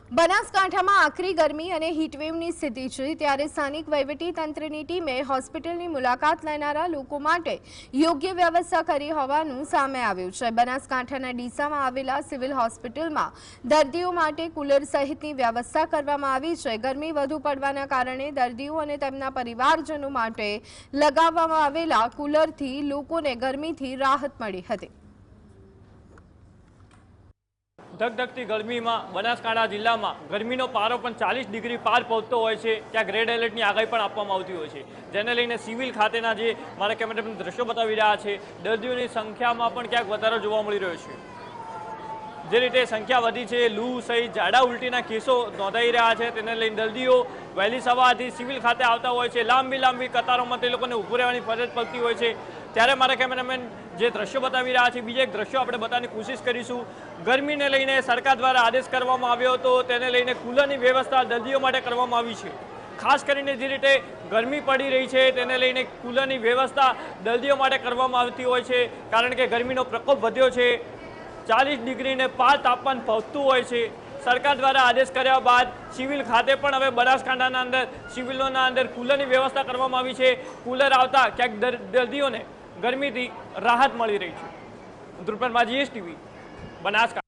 બનાસકાંઠામાં આકરી ગરમી અને હીટવેવની સ્થિતિ છે ત્યારે સ્થાનિક વહીવટીતંત્રની ટીમે હોસ્પિટલની મુલાકાત લેનારા લોકો માટે યોગ્ય વ્યવસ્થા કરી હોવાનું સામે આવ્યું છે। બનાસકાંઠાના ડીસામાં આવેલા સિવિલ હોસ્પિટલમાં દર્દીઓ માટે કુલર સહિતની વ્યવસ્થા કરવામાં આવી છે। ગરમી વધુ પડવાના કારણે દર્દીઓ અને તેમના પરિવારજનો માટે લગાવવામાં આવેલા કુલરથી લોકોને ગરમીથી રાહત મળી હતી। ધગધગતી ગરમીમાં બનાસકાંઠા જિલ્લામાં ગરમીનો પારો પણ 40 ડિગ્રી પાર પહોંચતો હોય છે। ત્યાં રેડ એલર્ટની આગાહી પણ આપવામાં આવતી હોય છે, જેને લઈને સિવિલ ખાતેના જે મારા કેમેરામેન દ્રશ્યો બતાવી રહ્યા છે, દર્દીઓની સંખ્યામાં પણ ક્યાંક વધારો જોવા મળી રહ્યો છે। જે રીતે સંખ્યા વધી છે, લૂ સહિત ઝાડા ઉલટીના કેસો નોંધાઈ રહ્યા છે, તેને લઈને દર્દીઓ વહેલી સવારથી સિવિલ ખાતે આવતા હોય છે। લાંબી કતારોમાં તે લોકોને ઊભું રહેવાની ફરજ પડતી હોય છે। ત્યારે મારા કેમેરામેન જે દ્રશ્યો બતાવી રહ્યા છે, બીજા એક દ્રશ્યો આપણે બતાવવાની કોશિશ કરીશું। ગરમીને લઈને સરકાર દ્વારા આદેશ કરવામાં આવ્યો હતો, તેને લઈને કુલરની વ્યવસ્થા દર્દીઓ માટે કરવામાં આવી છે। ખાસ કરીને જે રીતે ગરમી પડી રહી છે તેને લઈને કુલરની વ્યવસ્થા દર્દીઓ માટે કરવામાં આવતી હોય છે, કારણ કે ગરમીનો પ્રકોપ વધ્યો છે। 40 ડિગ્રીને પાર તાપમાન પહોંચતું હોય છે। સરકાર દ્વારા આદેશ કર્યા બાદ સિવિલ ખાતે પણ હવે બનાસકાંઠાના અંદર સિવિલોના અંદર કુલરની વ્યવસ્થા કરવામાં આવી છે। કુલર આવતા ક્યાંક દર્દીઓને ગરમીથી રાહત મળી રહી છે। ધ્રુપદ માજી, GS TV, બનાસકાંઠા।